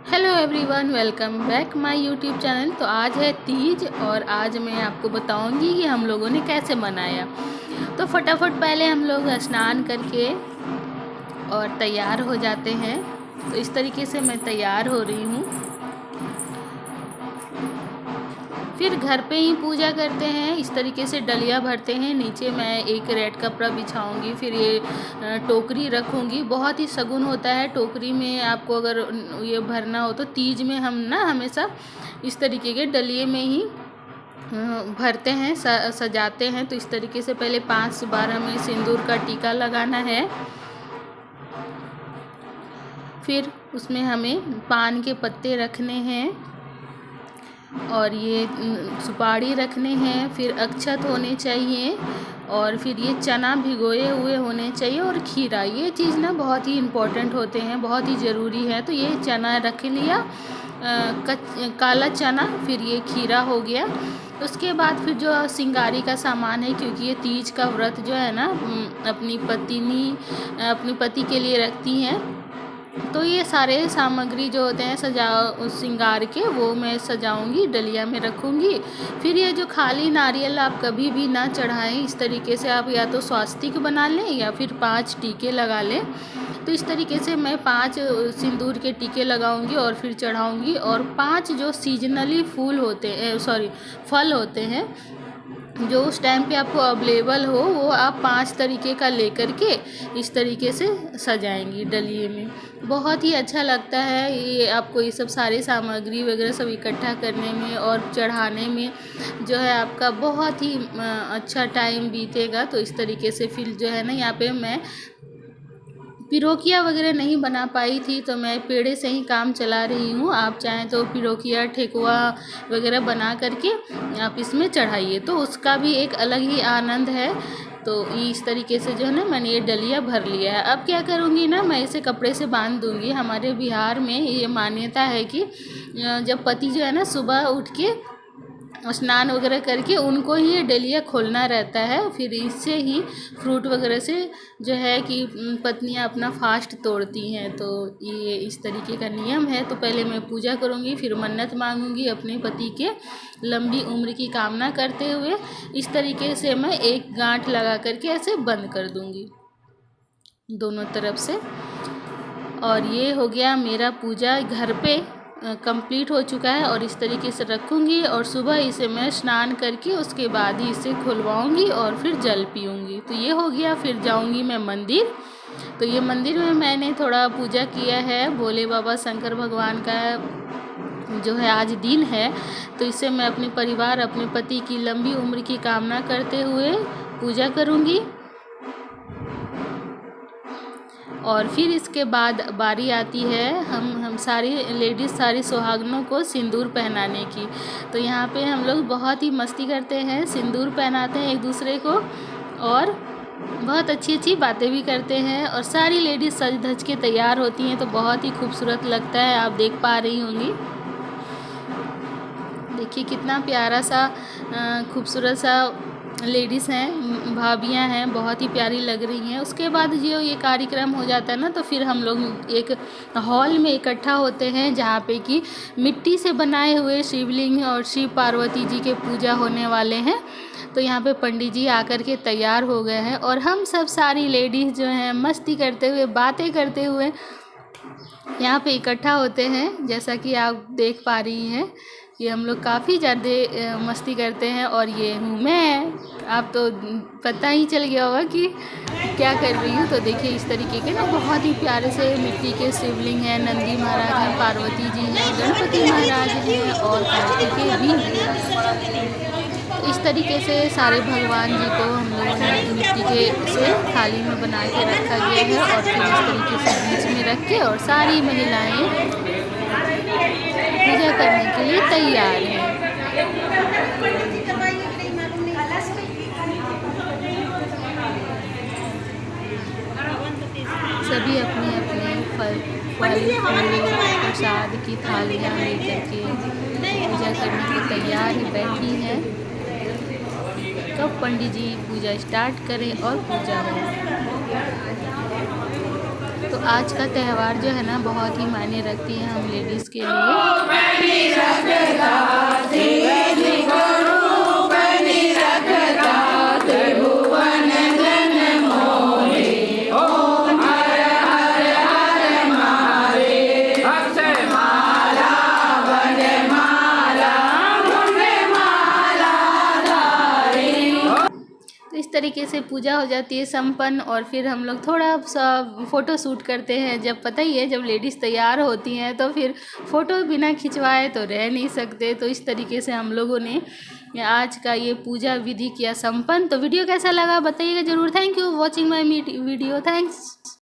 Hello everyone, welcome back my YouTube channel. तो आज है तीज और आज मैं आपको बताऊंगी कि हम लोगों ने कैसे मनाया। तो फटाफट पहले हम लोग स्नान करके और तैयार हो जाते हैं। तो इस तरीके से मैं तैयार हो रही हूँ। फिर घर पे ही पूजा करते हैं। इस तरीके से डलिया भरते हैं। नीचे मैं एक रेड कपड़ा बिछाऊंगी। फिर ये टोकरी रखूंगी। बहुत ही शगुन होता है टोकरी में। आपको अगर ये भरना हो तो तीज में हम ना हमेशा इस तरीके के डलिए में ही भरते हैं, सजाते हैं। तो इस तरीके से पहले 5 बार हमें सिंदूर का टीका लगाना है। फिर उसमें हमें पान के पत्ते रखने हैं और ये सुपारी रखने हैं। फिर अक्षत होने चाहिए और फिर ये चना भिगोए हुए होने चाहिए और खीरा। ये चीज़ ना बहुत ही इम्पोर्टेंट होते हैं, बहुत ही ज़रूरी है। तो ये चना रख लिया, काला चना, फिर ये खीरा हो गया। उसके बाद फिर जो सिंगारी का सामान है, क्योंकि ये तीज का व्रत जो है ना अपनी पति के लिए रखती हैं। तो ये सारे सामग्री जो होते हैं श्रृंगार के, वो मैं सजाऊंगी, डलिया में रखूंगी। फिर ये जो खाली नारियल आप कभी भी ना चढ़ाएं। इस तरीके से आप या तो स्वास्तिक बना लें या फिर 5 टीके लगा लें। तो इस तरीके से मैं 5 सिंदूर के टीके लगाऊंगी और फिर चढ़ाऊंगी। और 5 जो सीजनली फल होते हैं, जो उस टाइम पे आपको अवेलेबल हो, वो आप 5 तरीके का लेकर के इस तरीके से सजाएंगी डलिए में। बहुत ही अच्छा लगता है ये आपको ये सब सारे सामग्री वगैरह सब इकट्ठा करने में और चढ़ाने में जो है आपका बहुत ही अच्छा टाइम बीतेगा। तो इस तरीके से फिर जो है ना, यहाँ पे मैं पिरोकिया वगैरह नहीं बना पाई थी, तो मैं पेड़े से ही काम चला रही हूँ। आप चाहें तो पिरोकिया ठेकुआ वगैरह बना करके आप इसमें चढ़ाइए, तो उसका भी एक अलग ही आनंद है। तो इस तरीके से जो है ना, मैंने ये डलिया भर लिया है। अब क्या करूँगी ना, मैं इसे कपड़े से बांध दूँगी। हमारे बिहार में ये मान्यता है कि जब पति जो है ना सुबह उठ के स्नान वगैरह करके उनको ही ये डलिया खोलना रहता है। फिर इससे ही फ्रूट वगैरह से जो है कि पत्नियां अपना फास्ट तोड़ती हैं। तो ये इस तरीके का नियम है। तो पहले मैं पूजा करूँगी, फिर मन्नत मांगूंगी अपने पति के लंबी उम्र की कामना करते हुए। इस तरीके से मैं एक गांठ लगा करके ऐसे बंद कर दूँगी दोनों तरफ से। और ये हो गया मेरा पूजा घर पे कंप्लीट हो चुका है। और इस तरीके से रखूँगी और सुबह इसे मैं स्नान करके उसके बाद ही इसे खुलवाऊँगी और फिर जल पीऊँगी। तो ये हो गया। फिर जाऊँगी मैं मंदिर। तो ये मंदिर में मैंने थोड़ा पूजा किया है। भोले बाबा शंकर भगवान का जो है आज दिन है, तो इसे मैं अपने परिवार, अपने पति की लंबी उम्र की कामना करते हुए पूजा करूँगी। और फिर इसके बाद बारी आती है हम सारी लेडीज़, सारी सुहागनों को सिंदूर पहनाने की। तो यहाँ पे हम लोग बहुत ही मस्ती करते हैं, सिंदूर पहनाते हैं एक दूसरे को और बहुत अच्छी अच्छी बातें भी करते हैं। और सारी लेडीज़ सज धज के तैयार होती हैं, तो बहुत ही खूबसूरत लगता है। आप देख पा रही होंगी, देखिए कितना प्यारा सा खूबसूरत सा लेडीज़ हैं, भाभियां हैं, बहुत ही प्यारी लग रही हैं। उसके बाद जो ये कार्यक्रम हो जाता है ना, तो फिर हम लोग एक हॉल में इकट्ठा होते हैं, जहाँ पे कि मिट्टी से बनाए हुए शिवलिंग और शिव पार्वती जी के पूजा होने वाले हैं। तो यहाँ पे पंडित जी आकर के तैयार हो गए हैं और हम सब सारी लेडीज़ जो हैं मस्ती करते हुए, बातें करते हुए यहाँ पे इकट्ठा होते हैं। जैसा कि आप देख पा रही हैं, ये हम लोग काफ़ी ज़्यादा मस्ती करते हैं। और ये हूँ मैं, आप तो पता ही चल गया होगा कि क्या कर रही हूँ। तो देखिए इस तरीके के ना बहुत ही प्यारे से मिट्टी के शिवलिंग हैं, नंदी महाराज हैं, पार्वती जी हैं, गणपति महाराज हैं और कार्तिकेय भी हैं। तो इस तरीके से सारे भगवान जी को हम लोगों ने मिट्टी के से थाली में बना के रखा गया है। और फिर इस तरीके से बीच में रख के और सारी महिलाएं पूजा करने के लिए तैयार हैं। सभी अपने अपने फल प्रसाद की थालियाँ लेकर के पूजा करने को तैयार बैठी हैं। कब पंडित जी पूजा स्टार्ट करें और पूजा हो। तो आज का त्यौहार जो है ना बहुत ही मायने रखती है हम लेडीज़ के लिए। तो इस तरीके से पूजा हो जाती है संपन्न, और फिर हम लोग थोड़ा सा फ़ोटो शूट करते हैं। जब पता ही है जब लेडीज़ तैयार होती हैं तो फिर फ़ोटो बिना खिंचवाए तो रह नहीं सकते। तो इस तरीके से हम लोगों ने आज का ये पूजा विधि किया संपन्न। तो वीडियो कैसा लगा बताइएगा ज़रूर। Thank you watching my video. Thanks.